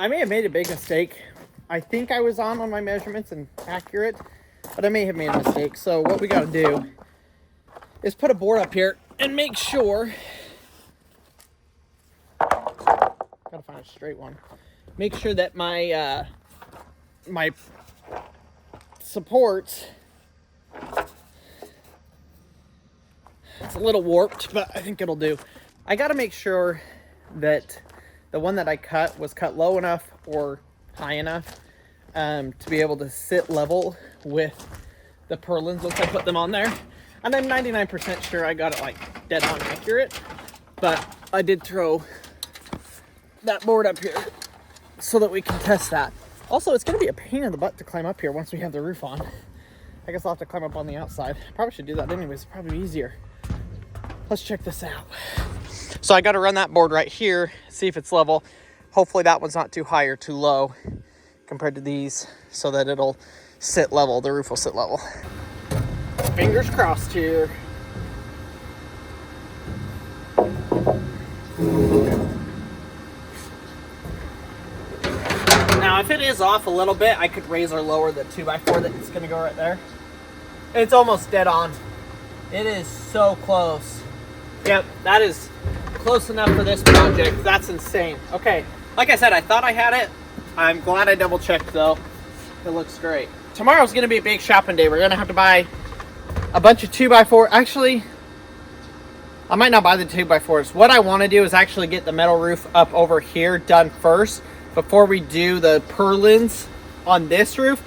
I may have made a big mistake. I think I was on my measurements and accurate, but I may have made a mistake. So what we got to do is put a board up here and make sure. Gotta find a straight one. Make sure that my my supports. It's a little warped, but I think it'll do. I gotta make sure that the one that I cut was cut low enough or high enough to be able to sit level with the purlins once I put them on there. And I'm 99% sure I got it like dead on accurate, but I did throw that board up here so that we can test that. Also, it's gonna be a pain in the butt to climb up here once we have the roof on. I guess I'll have to climb up on the outside. Probably should do that anyways, probably easier. Let's check this out. So I got to run that board right here, see if it's level. Hopefully that one's not too high or too low compared to these so that it'll sit level, the roof will sit level. Fingers crossed here. Now if it is off a little bit, I could raise or lower the 2x4 that's going to go right there. It's almost dead on. It is so close. Yep, that is close enough for this project. That's insane. Okay, like I said, I thought I had it. I'm glad I double checked though. It looks great. Tomorrow's gonna be a big shopping day. We're gonna have to buy a bunch of 2x4. Actually, I might not buy the 2x4s. What I wanna do is actually get the metal roof up over here done first before we do the purlins on this roof.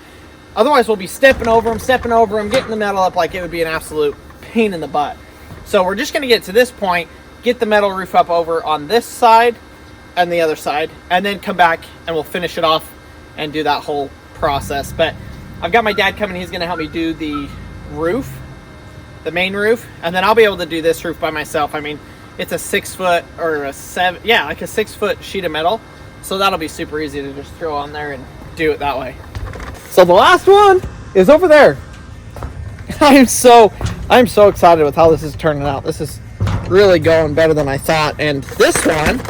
Otherwise, we'll be stepping over them, getting the metal up like it would be an absolute pain in the butt. So we're just gonna get to this point, get the metal roof up over on this side and the other side, and then come back and we'll finish it off and do that whole process. But I've got my dad coming, he's gonna help me do the roof, the main roof, and then I'll be able to do this roof by myself. I mean, it's a 6 foot or a 7, yeah, like a 6 foot sheet of metal. So that'll be super easy to just throw on there and do it that way. So the last one is over there. I'm so excited with how this is turning out. This is really going better than I thought. And this one,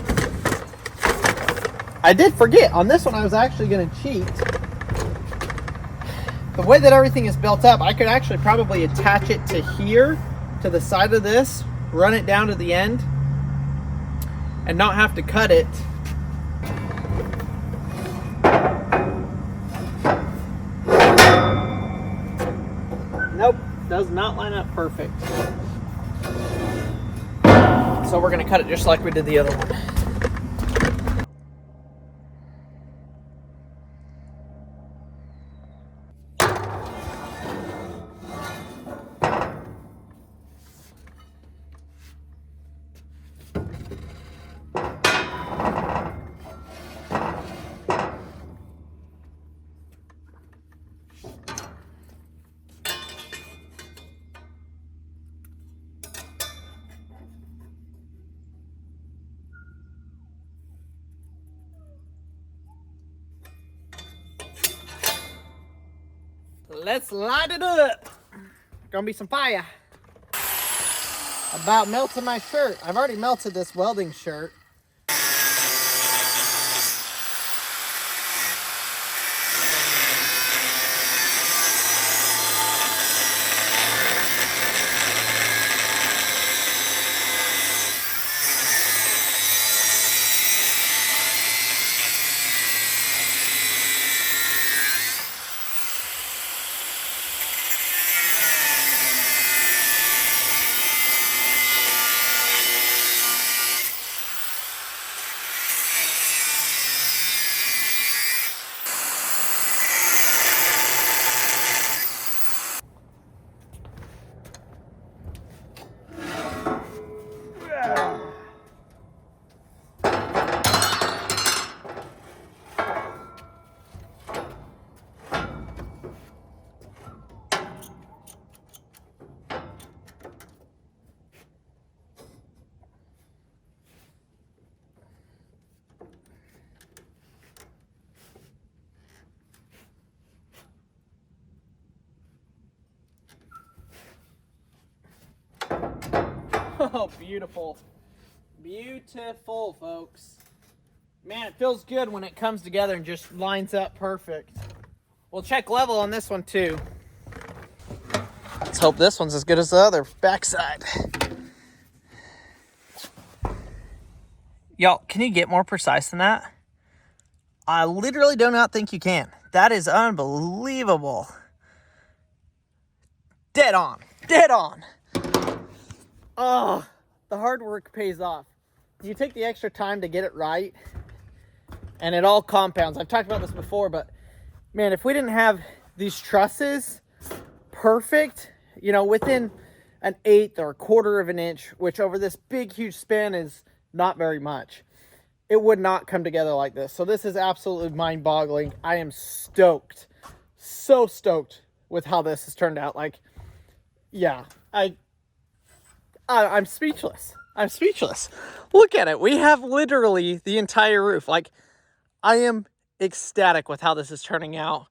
I did forget. On this one, I was actually going to cheat. The way that everything is built up, I could actually probably attach it to here, to the side of this, run it down to the end, and not have to cut it. Nope, does not line up perfect. So we're gonna cut it just like we did the other one. Let's light it up. Gonna be some fire. About melting my shirt. I've already melted this welding shirt. Oh, beautiful. Beautiful, folks. Man, it feels good when it comes together and just lines up perfect. We'll check level on this one too. Let's hope this one's as good as the other backside. Y'all, can you get more precise than that? I literally do not think you can. That is unbelievable. Dead on. Dead on. Oh, the hard work pays off. You take the extra time to get it right, and it all compounds. I've talked about this before, but man, if we didn't have these trusses perfect, you know, within an 1/8 or 1/4 of an inch, which over this big, huge span is not very much, it would not come together like this. So this is absolutely mind-boggling. I am stoked. So stoked with how this has turned out. Like, yeah, I'm speechless. I'm speechless. Look at it. We have literally the entire roof. Like, I am ecstatic with how this is turning out.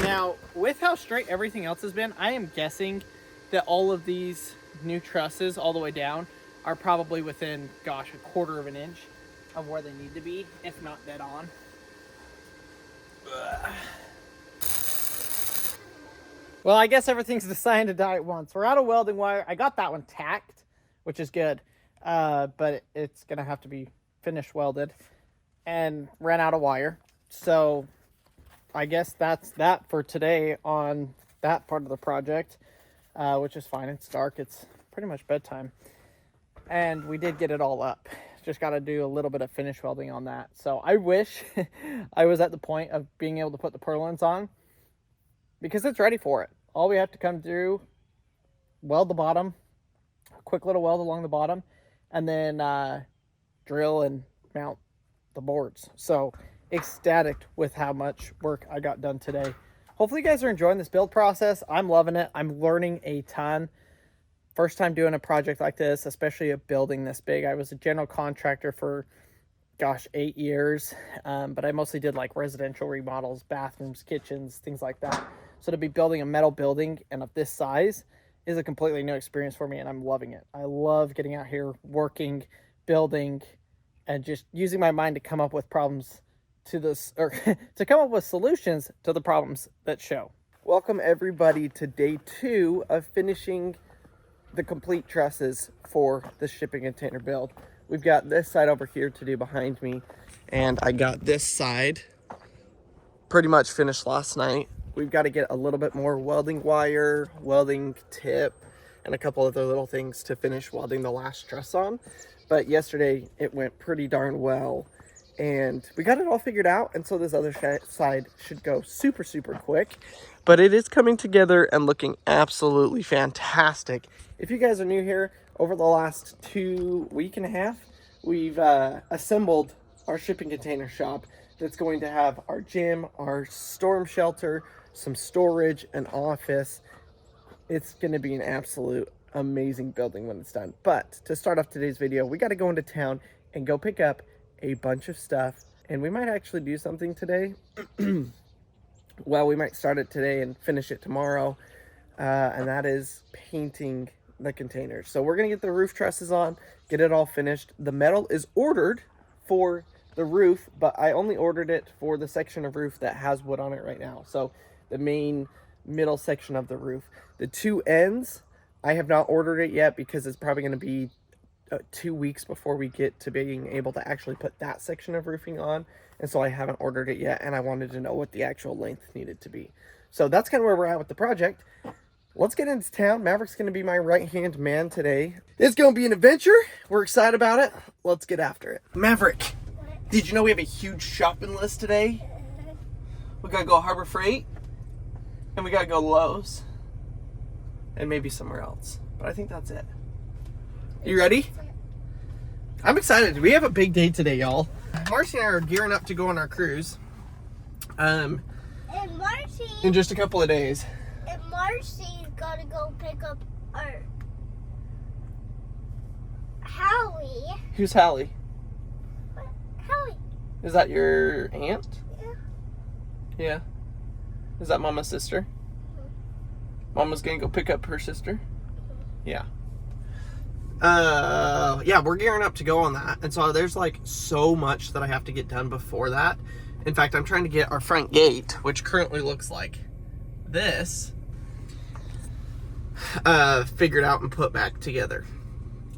Now, with how straight everything else has been, I am guessing that all of these new trusses all the way down are probably within, gosh, 1/4 of an inch of where they need to be, if not dead on. Ugh. Well, I guess everything's deciding to die at once. We're out of welding wire. I got that one tacked, which is good, but it's going to have to be finish welded, and ran out of wire. So I guess that's that for today on that part of the project, which is fine. It's dark. It's pretty much bedtime. And we did get it all up. Just got to do a little bit of finish welding on that. So I wish I was at the point of being able to put the purlins on, because it's ready for it. All we have to come through, weld the bottom, a quick little weld along the bottom, and then drill and mount the boards. So ecstatic with how much work I got done today. Hopefully you guys are enjoying this build process. I'm loving it. I'm learning a ton. First time doing a project like this, especially a building this big. I was a general contractor for, gosh, 8 years, but I mostly did like residential remodels, bathrooms, kitchens, things like that. So to be building a metal building and of this size is a completely new experience for me, and I'm loving it. I love getting out here, working, building, and just using my mind to come up with problems to this, or to come up with solutions to the problems that show. Welcome everybody to day 2 of finishing the complete trusses for the shipping container build. We've got this side over here to do behind me, and I got this side pretty much finished last night. We've got to get a little bit more welding wire, welding tip, and a couple other little things to finish welding the last truss on. But yesterday it went pretty darn well, and we got it all figured out, and so this other side should go super, super quick. But it is coming together and looking absolutely fantastic. If you guys are new here, over the last 2.5 weeks, we've assembled our shipping container shop that's going to have our gym, our storm shelter, some storage, an office. It's going to be an absolute amazing building when it's done. But to start off today's video, we got to go into town and go pick up a bunch of stuff, and we might actually do something today. Well, we might start it today and finish it tomorrow, and that is painting the containers. So we're gonna get the roof trusses on, get it all finished. The metal is ordered for the roof, but I only ordered it for the section of roof that has wood on it right now. So the main middle section of the roof. The 2 ends, I have not ordered it yet because it's probably gonna be 2 weeks before we get to being able to actually put that section of roofing on, and so I haven't ordered it yet, and I wanted to know what the actual length needed to be. So that's kind of where we're at with the project. Let's get into town. Maverick's going to be my right-hand man today. It's going to be an adventure. We're excited about it. Let's get after it. Maverick, did you know we have a huge shopping list today? We got to go Harbor Freight, and we got to go Lowe's, and maybe somewhere else, but I think that's it. You ready? I'm excited. We have a big day today, y'all. Marcy and I are gearing up to go on our cruise. And Marcy... In just a couple of days. And Marcy's got to go pick up our... Hallie. Who's Hallie? Hallie. Is that your aunt? Yeah. Yeah. Is that Mama's sister? Mama's gonna go pick up her sister? Yeah. Yeah, we're gearing up to go on that. And so there's like so much that I have to get done before that. In fact, I'm trying to get our front gate, which currently looks like this, figured out and put back together.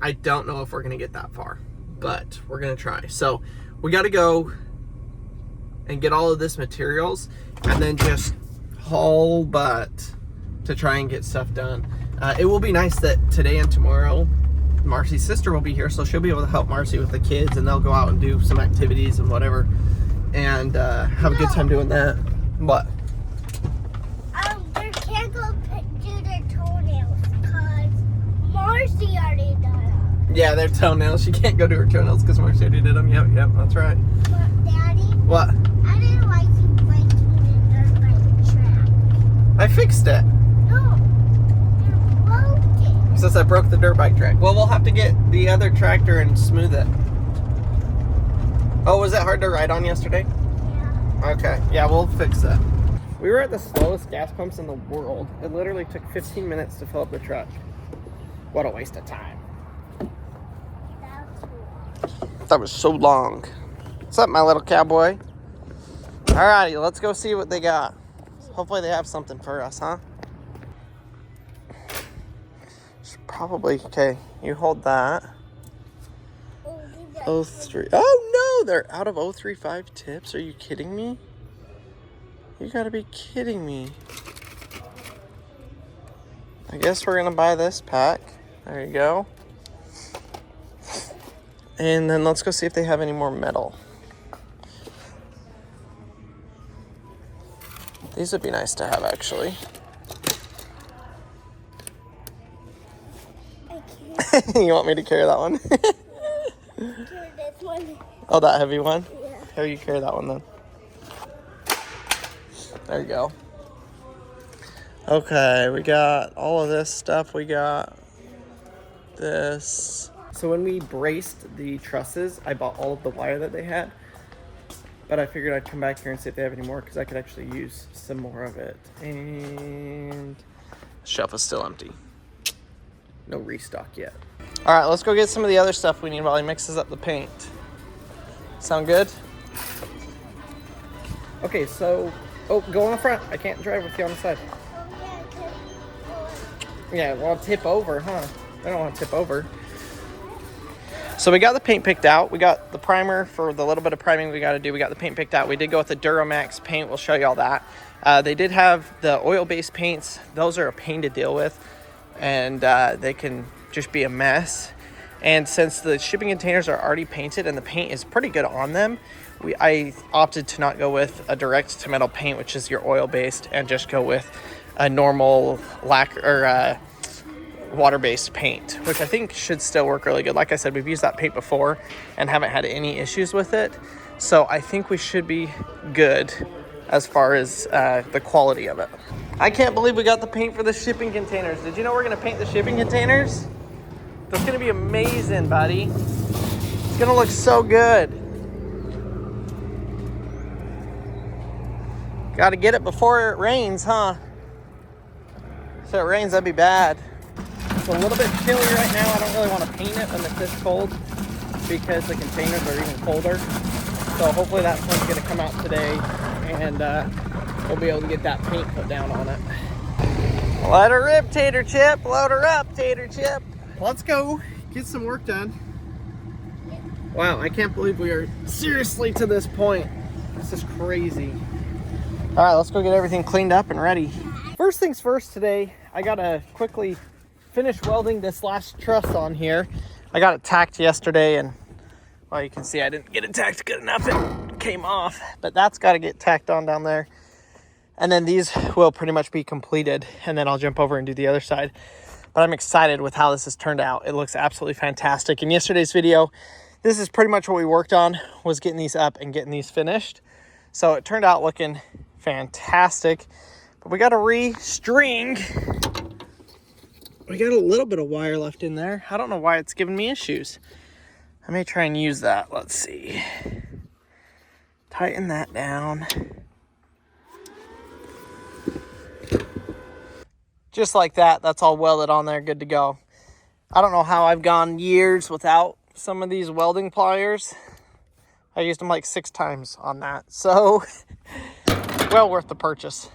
I don't know if we're gonna get that far, but we're gonna try. So we gotta go and get all of this materials and then just haul butt to try and get stuff done. It will be nice that today and tomorrow Marcy's sister will be here, so she'll be able to help Marcy with the kids, and they'll go out and do some activities and whatever, and have a good time doing that. What? They can't go do their toenails because Marcy already done them. Yeah, their toenails. She can't go do her toenails because Marcy already did them. Yep, that's right. But Daddy? What? I didn't like you breaking the dirt bike track. I fixed it. No, you broke it. Since I broke the dirt bike track. Well, we'll have to get the other tractor and smooth it. Oh, was it hard to ride on yesterday? Yeah. Okay, yeah, we'll fix that. We were at the slowest gas pumps in the world. It literally took 15 minutes to fill up the truck. What a waste of time. That was so long. What's up, my little cowboy? Alrighty, let's go see what they got. Hopefully they have something for us, huh? Probably. Okay, you hold that. 03. Oh no, they're out of 035 tips. Are you kidding me? You gotta be kidding me. I guess we're gonna buy this pack. There you go. And then let's go see if they have any more metal. These would be nice to have, actually. You want me to carry that one? Carry this one. Oh, that heavy one? Yeah. Here, you carry that one then. There you go. Okay, we got all of this stuff. We got this. So when we braced the trusses, I bought all of the wire that they had. But I figured I'd come back here and see if they have any more, because I could actually use some more of it. And the shelf is still empty. No restock yet. All right, let's go get some of the other stuff we need while he mixes up the paint. Sound good? Okay, so, oh, go on the front. I can't drive with you on the side. Yeah, well, tip over, huh? I don't want to tip over. So we got the paint picked out. We got the primer for the little bit of priming we got to do. We got the paint picked out. We did go with the Duramax paint. We'll show you all that. They did have the oil-based paints. Those are a pain to deal with, and they can just be a mess. And since the shipping containers are already painted and the paint is pretty good on them, I opted to not go with a direct to metal paint, which is your oil-based, and just go with a normal lacquer or water-based paint, which I think should still work really good. Like I said, we've used that paint before and haven't had any issues with it, so I think we should be good as far as the quality of it. I can't believe we got the paint for the shipping containers. Did you know we're gonna paint the shipping containers? That's gonna be amazing, buddy. It's gonna look so good. Gotta get it before it rains, huh? If it rains, that'd be bad. It's a little bit chilly right now. I don't really want to paint it when it's this cold because the containers are even colder. So hopefully that one's going to come out today, and we'll be able to get that paint put down on it. Let her rip, Tater Chip. Load her up, Tater Chip. Let's go get some work done. Wow, I can't believe we are seriously to this point. This is crazy. All right, let's go get everything cleaned up and ready. First things first today, I got to quickly finish welding this last truss on here. I got it tacked yesterday, and well, you can see I didn't get it tacked good enough. It came off, but that's got to get tacked on down there. And then these will pretty much be completed, and then I'll jump over and do the other side. but I'm excited with how this has turned out. It looks absolutely fantastic. In yesterday's video, this is pretty much what we worked on, was getting these up and getting these finished. So it turned out looking fantastic, but we got to re-string. We got a little bit of wire left in there. I don't know why it's giving me issues. I may try and use that. Let's see. Tighten that down. Just like that. That's all welded on there, good to go. I don't know how I've gone years without some of these welding pliers. I used them like 6 times on that. So, well worth the purchase.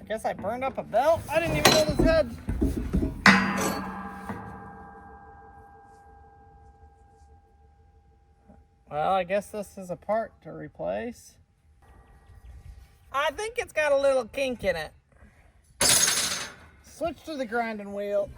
Guess I burned up a belt. I didn't even know this had. Well, I guess this is a part to replace. I think it's got a little kink in it. Switch to the grinding wheel.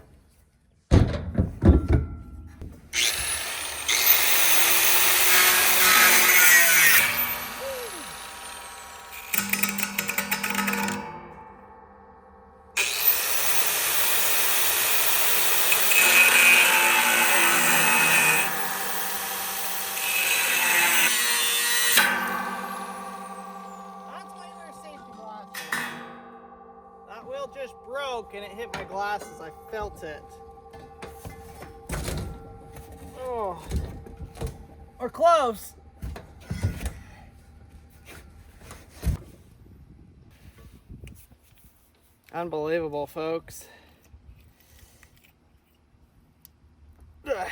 Just broke and it hit my glasses. I felt it. Oh, we're close. Unbelievable, folks. Ugh.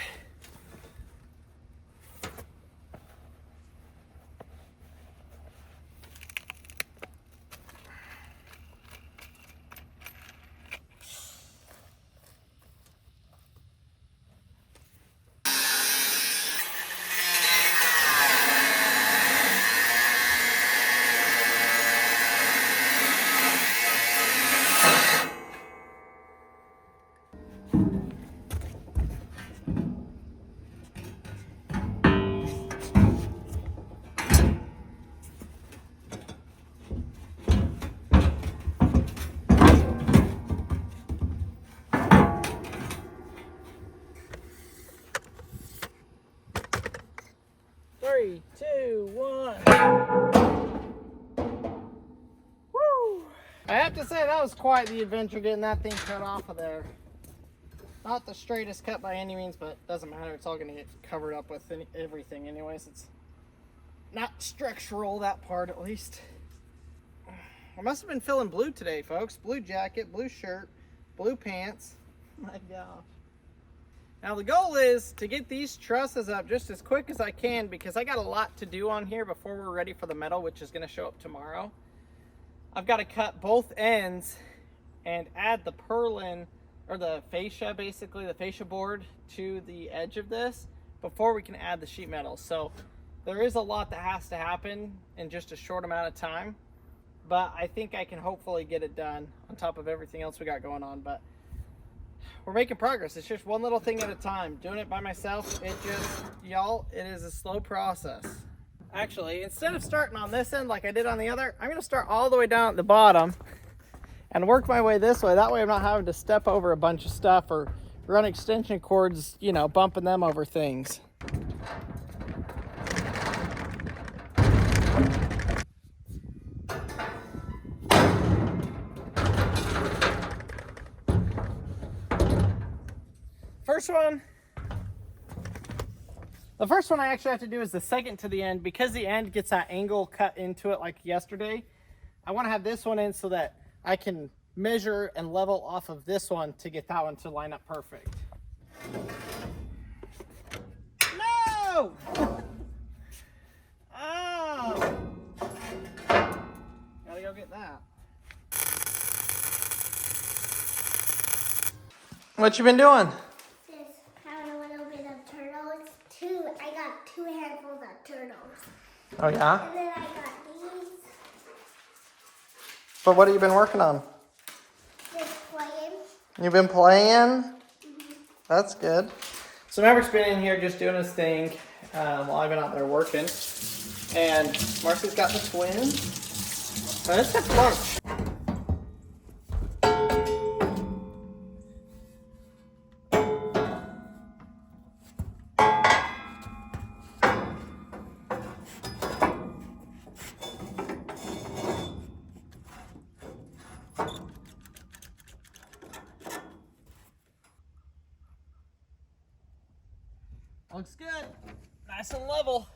Three, two, one. Woo! I have to say that was quite the adventure getting that thing cut off of there. Not the straightest cut by any means, but doesn't matter. It's all going to get covered up with everything anyways. It's not structural, that part at least. I must have been feeling blue today, folks. Blue jacket, blue shirt, blue pants. My gosh. Now the goal is to get these trusses up just as quick as I can, because I got a lot to do on here before we're ready for the metal, which is going to show up tomorrow. I've got to cut both ends and add the purlin, or the fascia, basically the fascia board, to the edge of this before we can add the sheet metal. So there is a lot that has to happen in just a short amount of time, but I think I can hopefully get it done on top of everything else we got going on. But we're making progress. It's just one little thing at a time. Doing it by myself, it is a slow process. Actually, instead of starting on this end like I did on the other, I'm going to start all the way down at the bottom and work my way this way. That way I'm not having to step over a bunch of stuff or run extension cords, you know, bumping them over things. first one I actually have to do is the second to the end, because the end gets that angle cut into it like yesterday. I want to have this one in so that I can measure and level off of this one to get that one to line up perfect. No! Oh! Gotta go get that. What you been doing? Just having a little bit of turtles. I got 2 handfuls of turtles. Oh yeah? And then I got these. But what have you been working on? Just playing. You've been playing? Mm-hmm. That's good. So Maverick's been in here just doing his thing while I've been out there working. And Marcy's got the twins. Now let's have lunch. Looks good. Nice and level.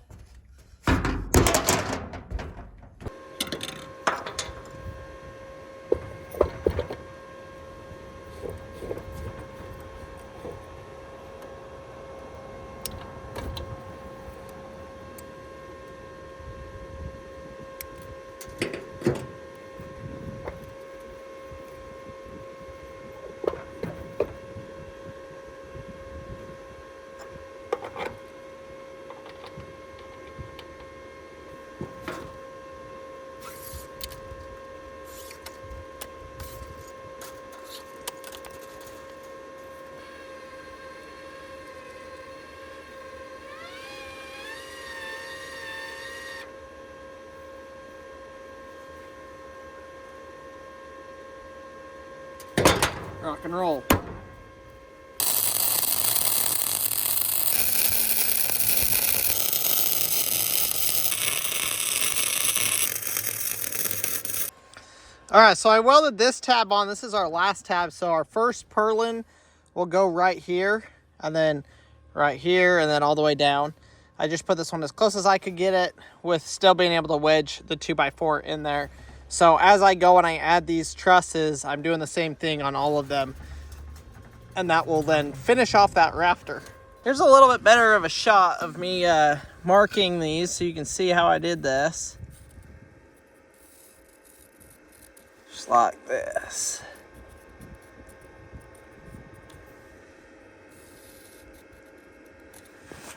Rock and roll. All right, so I welded this tab on. This is our last tab. So our first purlin will go right here, and then right here, and then all the way down. I just put this one as close as I could get it with still being able to wedge the 2x4 in there. So as I go and I add these trusses, I'm doing the same thing on all of them. And that will then finish off that rafter. Here's a little bit better of a shot of me marking these so you can see how I did this. Just like this.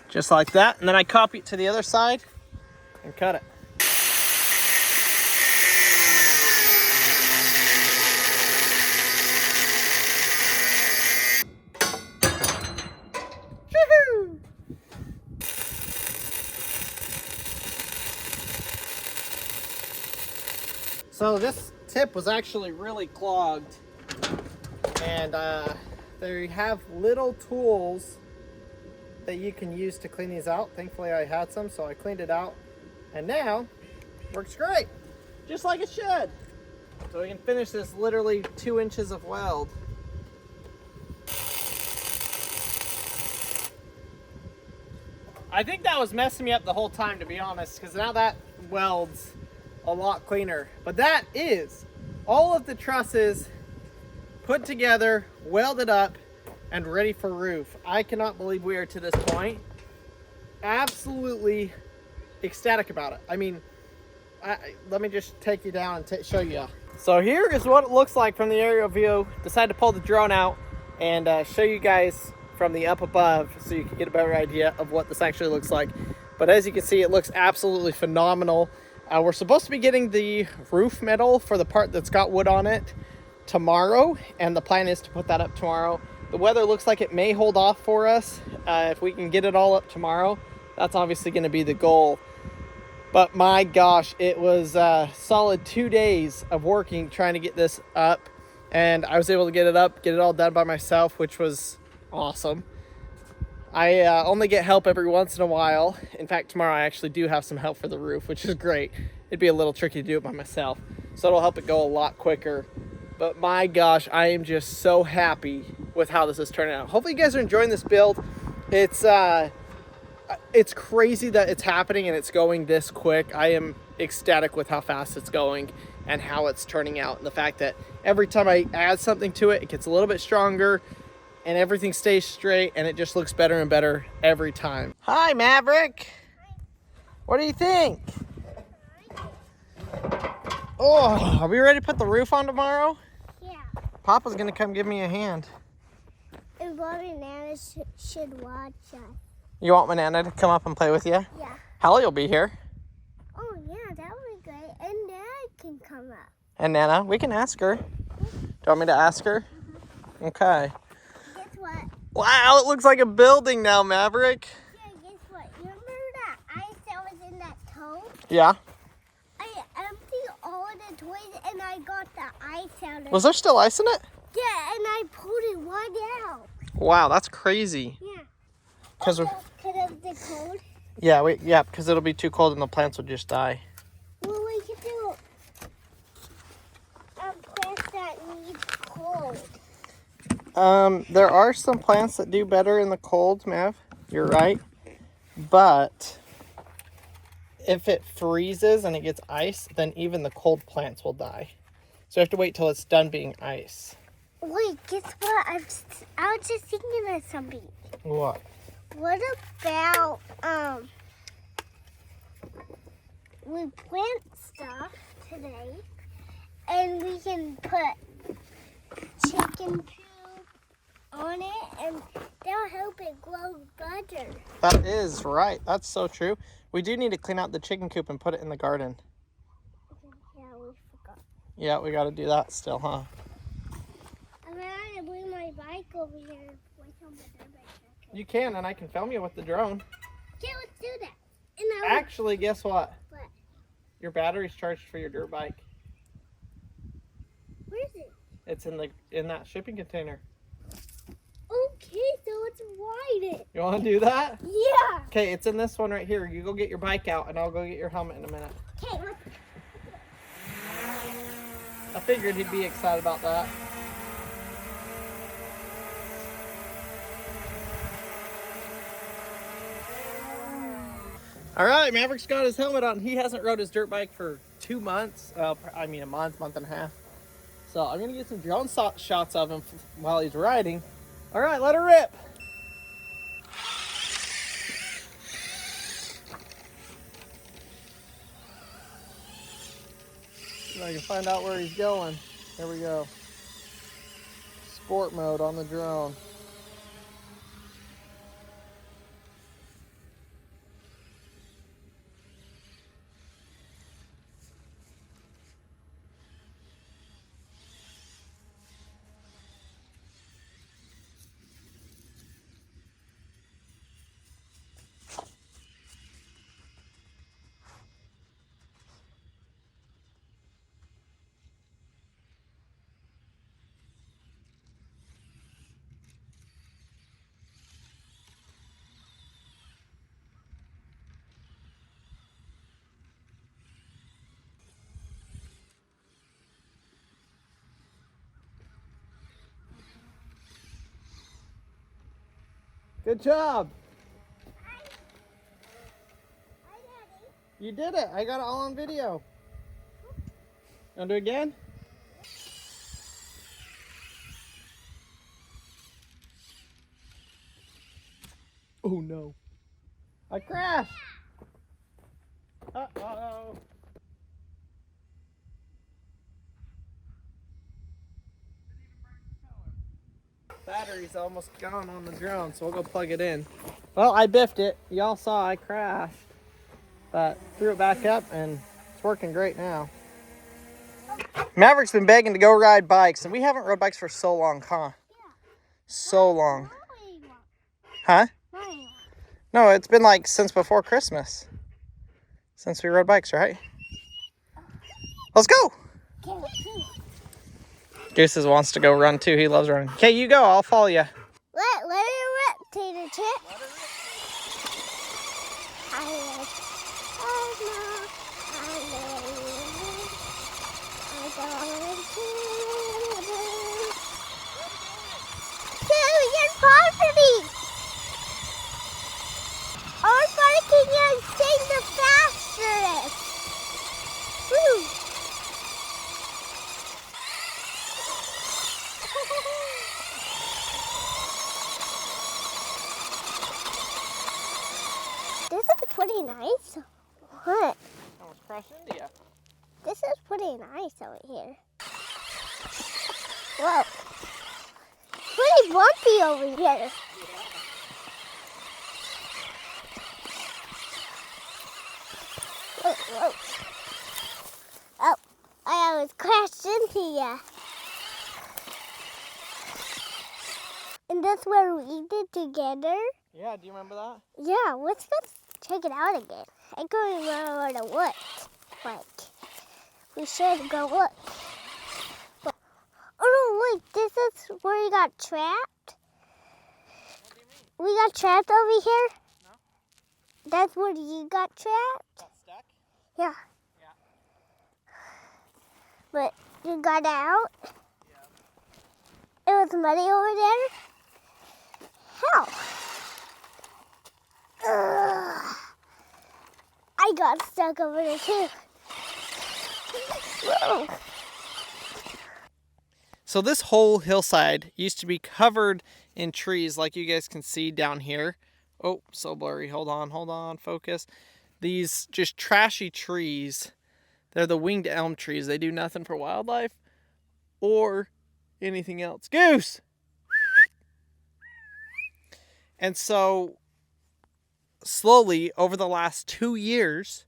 Just like that. And then I copy it to the other side and cut it. So this tip was actually really clogged, and they have little tools that you can use to clean these out. Thankfully I had some, so I cleaned it out, and now works great, just like it should. So we can finish this literally 2 inches of weld. I think that was messing me up the whole time, to be honest, because now that welds a lot cleaner. But that is all of the trusses put together, welded up, and ready for roof. I cannot believe we are to this point. Absolutely ecstatic about it. I mean, let me just take you down and show you. So here is what it looks like from the aerial view. Decided to pull the drone out and show you guys from the up above so you can get a better idea of what this actually looks like. But as you can see, it looks absolutely phenomenal. We're supposed to be getting the roof metal for the part that's got wood on it tomorrow, and the plan is to put that up tomorrow. The weather looks like it may hold off for us. If we can get it all up tomorrow, that's obviously going to be the goal. But my gosh, it was a solid 2 days of working trying to get this up, and I was able to get it up, get it all done by myself, which was awesome. I only get help every once in a while. In fact, tomorrow I actually do have some help for the roof, which is great. It'd be a little tricky to do it by myself, so it'll help it go a lot quicker. But my gosh, I am just so happy with how this is turning out. Hopefully you guys are enjoying this build. It's crazy that it's happening and it's going this quick. I am ecstatic with how fast it's going and how it's turning out, and the fact that every time I add something to it, it gets a little bit stronger and everything stays straight and it just looks better and better every time. Hi, Maverick. What do you think? Oh, are we ready to put the roof on tomorrow? Yeah. Papa's gonna come give me a hand. And Bobby and Nana should watch us. You want Banana to come up and play with you? Yeah. Hallie will be here. Oh, yeah, that would be great. And Nana can come up. And Nana, we can ask her. Do you want me to ask her? Okay. Guess what? Wow, it looks like a building now, Maverick. Yeah, guess what? You remember that ice that was in that tote? Yeah. I emptied all the toys and I got the ice out of it. Was there still ice in it? Yeah, and I pulled it right out. Wow, that's crazy. Yeah. Because of the cold? yeah, because it'll be too cold and the plants will just die. Well, we could do plants that need cold. There are some plants that do better in the cold, Mav. You're right. But if it freezes and it gets ice, then even the cold plants will die. So you have to wait till it's done being ice. Wait, guess what? I was just thinking of something. What? What about we plant stuff today and we can put chicken poop on it and that'll help it grow better. That is right. That's so true. We do need to clean out the chicken coop and put it in the garden. Yeah, we forgot. Yeah, we got to do that still, huh? I'm going to bring my bike over here. You can, and I can film you with the drone. Okay, let's do that. Actually, guess what? What? Your battery's charged for your dirt bike. Where is it? It's in that shipping container. Okay, so let's ride it. You want to do that? Yeah. Okay, it's in this one right here. You go get your bike out, and I'll go get your helmet in a minute. Okay, let's. I figured he'd be excited about that. All right, Maverick's got his helmet on. He hasn't rode his dirt bike for 2 months. I mean, a month and a half. So I'm going to get some drone shots of him while he's riding. All right, let her rip. See if I can find out where he's going. There we go. Sport mode on the drone. Good job. Hi, Daddy. You did it. I got it all on video. Want to do it again? Oh no. I crashed. Uh-oh. Battery's almost gone on the drone, so we'll go plug it in. Well, I biffed it. Y'all saw I crashed, but threw it back up and it's working great now. Maverick's been begging to go ride bikes, and we haven't rode bikes for so long, huh? Yeah. So long. Huh? No, it's been like since before Christmas. Since we rode bikes, right? Let's go. Gooses wants to go run too. He loves running. Okay, you go. I'll follow you. Let it rip, Tater Chip. dirty. Our parking lot changed the fastest. Woo. This is pretty nice. What? Almost crashed into you. This is pretty nice over here. Whoa. Pretty bumpy over here. Whoa, whoa. Oh, I almost crashed into you. And that's where we did together. Yeah, do you remember that? Yeah, let's go check it out again. I can't remember where it was. Like, we should go look. Oh no, look, this is where we got trapped. What do you mean? We got trapped over here. No. That's where you got trapped? Got stuck? Yeah. Yeah. But you got out? Yeah. It was muddy over there? How? Ugh. I got stuck over there too. Whoa. So this whole hillside used to be covered in trees like you guys can see down here. Oh, so blurry. Hold on, focus. These just trashy trees. They're the winged elm trees. They do nothing for wildlife or anything else. Goose! And so slowly over the last 3 years,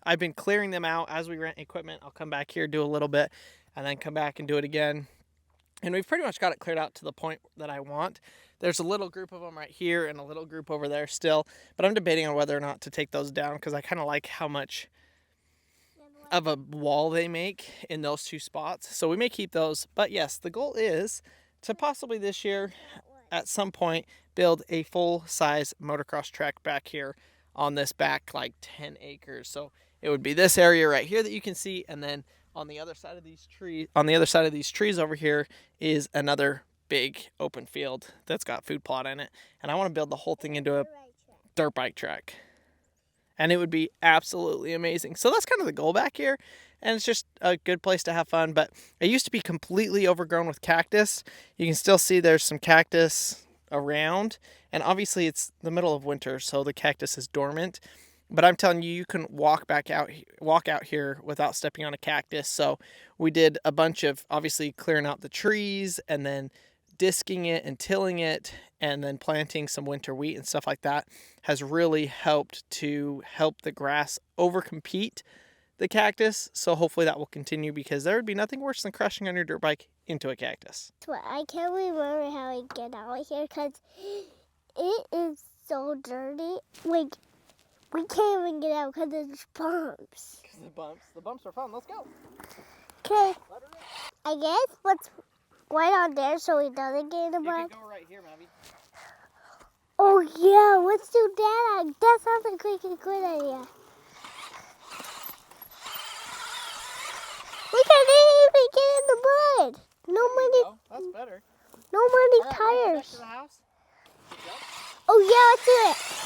I've been clearing them out as we rent equipment. I'll come back here, do a little bit, and then come back and do it again. And we've pretty much got it cleared out to the point that I want. There's a little group of them right here and a little group over there still, but I'm debating on whether or not to take those down because I kind of like how much of a wall they make in those two spots. So we may keep those, but yes, the goal is to possibly this year at some point build a full-size motocross track back here on this back like 10 acres. So it would be this area right here that you can see, and then on the other side of these trees over here is another big open field that's got food plot in it, and I want to build the whole thing into a dirt bike track, and it would be absolutely amazing. So that's kind of the goal back here, and it's just a good place to have fun. But it used to be completely overgrown with cactus. You can still see there's some cactus around, and obviously it's the middle of winter, so the cactus is dormant. But I'm telling you, you can walk out here without stepping on a cactus. So we did a bunch of obviously clearing out the trees and then disking it and tilling it and then planting some winter wheat and stuff like that has really helped the grass overcompete the cactus. So hopefully that will continue, because there would be nothing worse than crashing on your dirt bike into a cactus. I can't remember how I get out here because it is so dirty. Like, we can't even get out because there's bumps. The bumps are fun. Let's go. Okay. I guess let's right on there so he doesn't get in the bump. You can go right here, Mavi. Oh yeah, let's do that. That sounds like a good idea. We can't even get in the mud. That's better. No money All right, tires. back to the house. Oh yeah, let's do it.